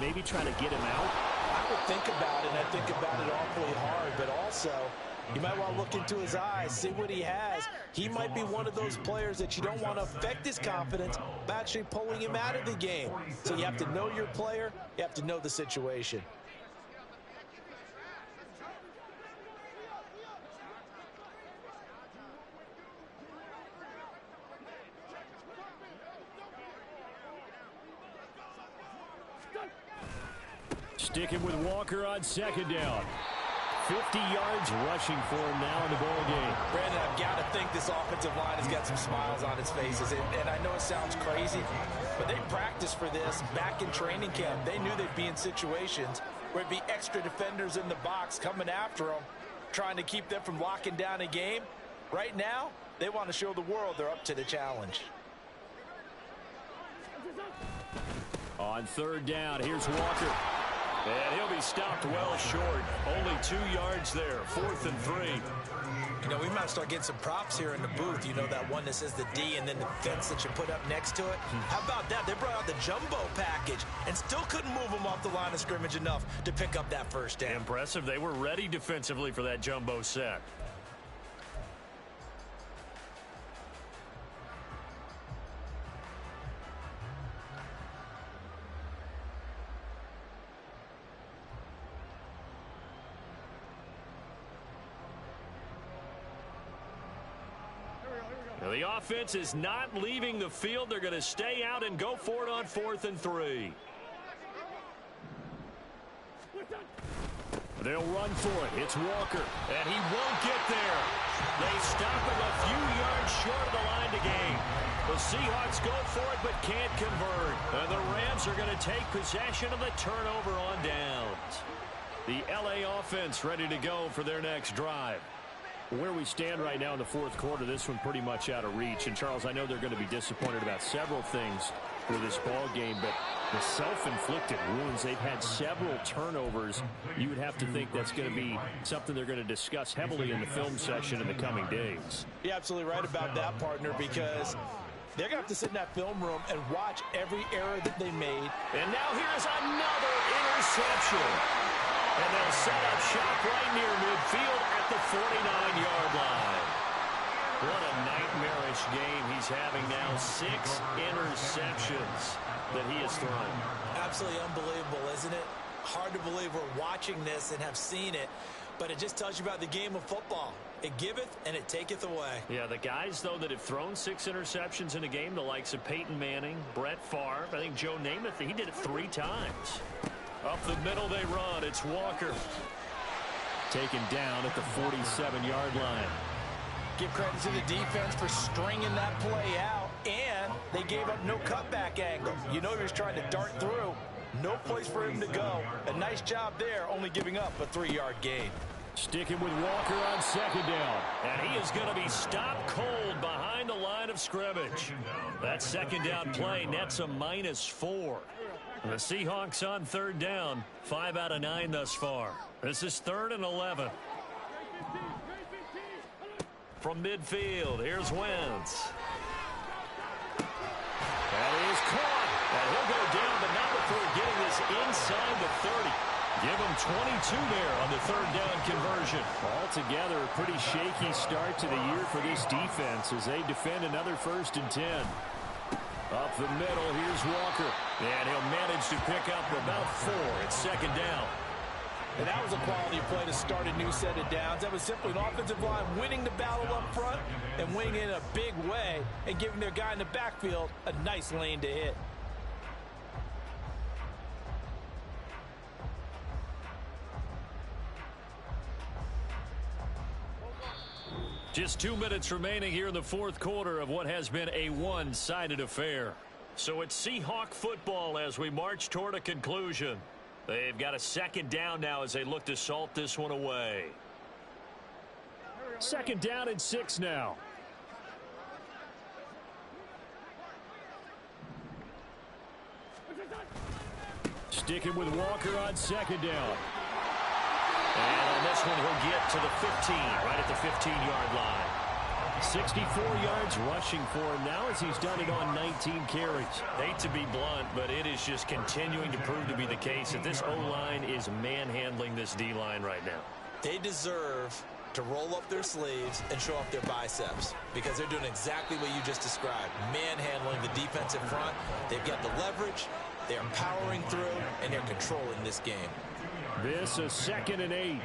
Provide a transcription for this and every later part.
maybe try to get him out? I would think about it, and I think about it awfully hard, but also you might want to look into his eyes, see what he has. He might be one of those players that you don't want to affect his confidence by actually pulling him out of the game. So you have to know your player, you have to know the situation. Sticking with Walker on second down. 50 yards rushing for him now in the ball game. Brandon, I've got to think this offensive line has got some smiles on its faces. And I know it sounds crazy, but they practiced for this back in training camp. They knew they'd be in situations where it'd be extra defenders in the box coming after them, trying to keep them from locking down a game. Right now, they want to show the world they're up to the challenge. On third down, here's Walker. And he'll be stopped well short. Only 2 yards there. 4th and 3. You know, we might start getting some props here in the booth. You know, that one that says the D and then the fence that you put up next to it. How about that? They brought out the jumbo package and still couldn't move them off the line of scrimmage enough to pick up that first down. Impressive. They were ready defensively for that jumbo set. The offense is not leaving the field. They're going to stay out and go for it on 4th and 3. They'll run for it. It's Walker, and he won't get there. They stop him a few yards short of the line to gain. The Seahawks go for it but can't convert. And the Rams are going to take possession of the turnover on downs. The LA offense ready to go for their next drive. Where we stand right now in the 4th quarter, this one pretty much out of reach. And, Charles, I know they're going to be disappointed about several things for this ball game, but the self-inflicted wounds, they've had several turnovers. You would have to think that's going to be something they're going to discuss heavily in the film session in the coming days. You're absolutely right about that, partner, because they're going to have to sit in that film room and watch every error that they made. And now here's another interception. And they'll set up shop right near midfield at the 49-yard line. What a nightmarish game he's having now. 6 interceptions that he has thrown. Absolutely unbelievable, isn't it? Hard to believe we're watching this and have seen it, but it just tells you about the game of football. It giveth and it taketh away. Yeah, the guys, though, that have thrown 6 interceptions in a game, the likes of Peyton Manning, Brett Favre, I think Joe Namath, he did it 3 times. Up the middle they run. It's Walker. Taken down at the 47-yard line. Give credit to the defense for stringing that play out, and they gave up no cutback angle. You know he was trying to dart through. No place for him to go. A nice job there, only giving up a 3-yard gain. Sticking with Walker on second down. And he is going to be stopped cold behind the line of scrimmage. That second down play nets a -4. The Seahawks on third down, 5 out of 9 thus far. This is 3rd and 11. From midfield, here's Wentz. That is caught. And he'll go down, but not before getting this inside the 30. Give him 22 there on the 3rd down conversion. Altogether, a pretty shaky start to the year for this defense as they defend another 1st and 10. Up the middle, here's Walker. And he'll manage to pick up about 4. It's 2nd down. And that was a quality play to start a new set of downs. That was simply an offensive line winning the battle up front and winning in a big way and giving their guy in the backfield a nice lane to hit. Just 2 minutes remaining here in the 4th quarter of what has been a one-sided affair. So it's Seahawk football as we march toward a conclusion. They've got a 2nd down now as they look to salt this one away. 2nd down and 6 now. Sticking with Walker on 2nd down. And on this one, he'll get to the 15, right at the 15-yard line. 64 yards rushing for him now as he's done it on 19 carries. Hate to be blunt, but it is just continuing to prove to be the case that this O-line is manhandling this D-line right now. They deserve to roll up their sleeves and show off their biceps because they're doing exactly what you just described, manhandling the defensive front. They've got the leverage, they're powering through, and they're controlling this game. This is 2nd and 8.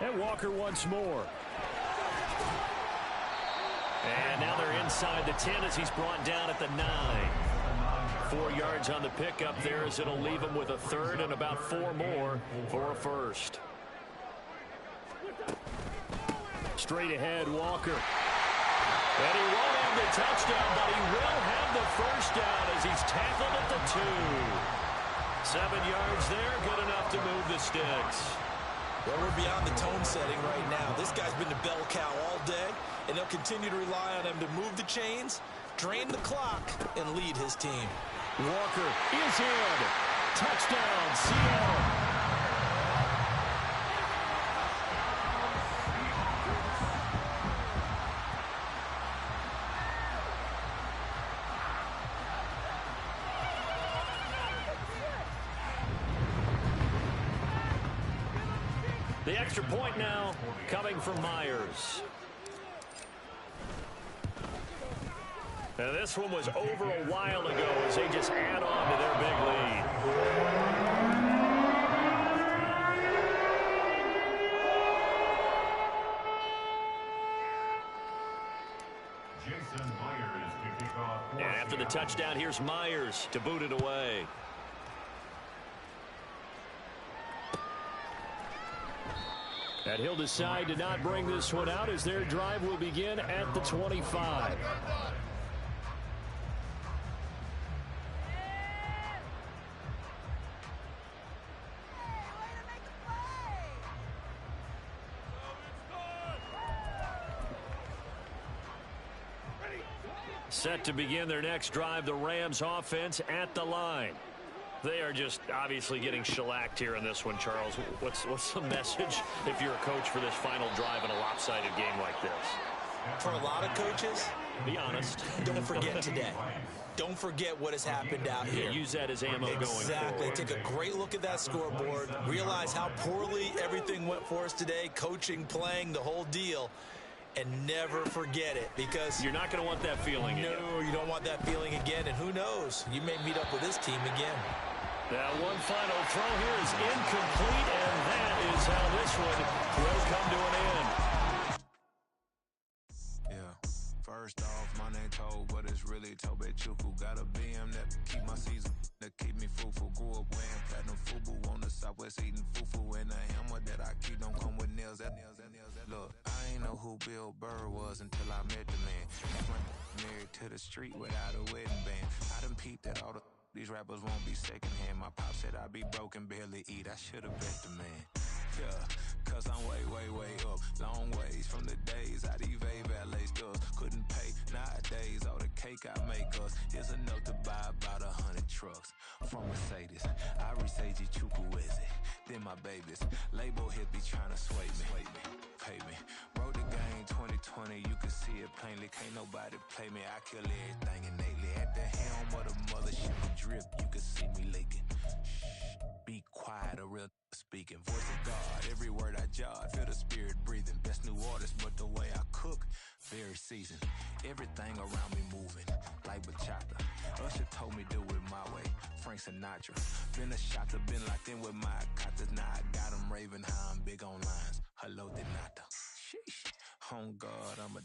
And Walker once more. And now they're inside the 10 as he's brought down at the 9. 4 yards on the pickup there as it'll leave him with a 3rd and about 4 more for a 1st. Straight ahead, Walker. And he won't have the touchdown, but he will have the 1st down as he's tackled at the 2. 7 yards there, good enough to move the sticks. Well, we're beyond the tone setting right now. This guy's been the bell cow all day, and they'll continue to rely on him to move the chains, drain the clock, and lead his team. Walker is in. Touchdown, Seattle. The extra point now coming from Myers. And this one was over a while ago as they just add on to their big lead. And after the touchdown, here's Myers to boot it away. And he'll decide to not bring this one out as their drive will begin at the 25. Set to begin their next drive, the Rams offense at the line. They are just obviously getting shellacked here in this one, Charles. What's the message if you're a coach for this final drive in a lopsided game like this? For a lot of coaches, be honest. Don't forget today. Don't forget what has happened out here. Use that as ammo going forward. Exactly. Take a great look at that scoreboard. Realize how poorly everything went for us today. Coaching, playing, the whole deal. And never forget it, because you're not going to want that feeling again. No, you don't want that feeling again. And who knows? You may meet up with this team again. That one final throw here is incomplete, and that is how this one will come to an end. Yeah, first off, my name Toe, but it's really Tobe Chuku. Got a BM that keep my season, that keep me fruitful. Grew up wearing platinum FUBU on the Southwest eating fufu, and the hammer that I keep don't come with nails. Look, I ain't know who Bill Burr was until I met the man. Married to the street without a wedding band. I done peeped that all these rappers won't be secondhand. My pop said I'd be broken, barely eat. I should've bet the man. Yeah, cause I'm way up. Long ways from the days I these valet stores couldn't pay. Nowadays, all the cake I make us is enough to buy about 100 trucks. From Mercedes, I say Chukwueze. Then my babies, label hit be trying to sway me. Pay me. Wrote the game 2020, you can see it plainly. Can't nobody play me, I kill everything innately. At the helm of the mothership drip, you can see me leaking. Shh, be quiet, a real speaking. Voice of God, every word I jot, feel the spirit breathing. Best new artist, but the way I cook, very seasoned. Everything around me moving, like bachata. Usher told me do it my way, Frank Sinatra. Been a shotter, been locked in with my cotters. Now I got them raving how I'm big on lines. Hello, Denata. Sheesh. On God, I'm a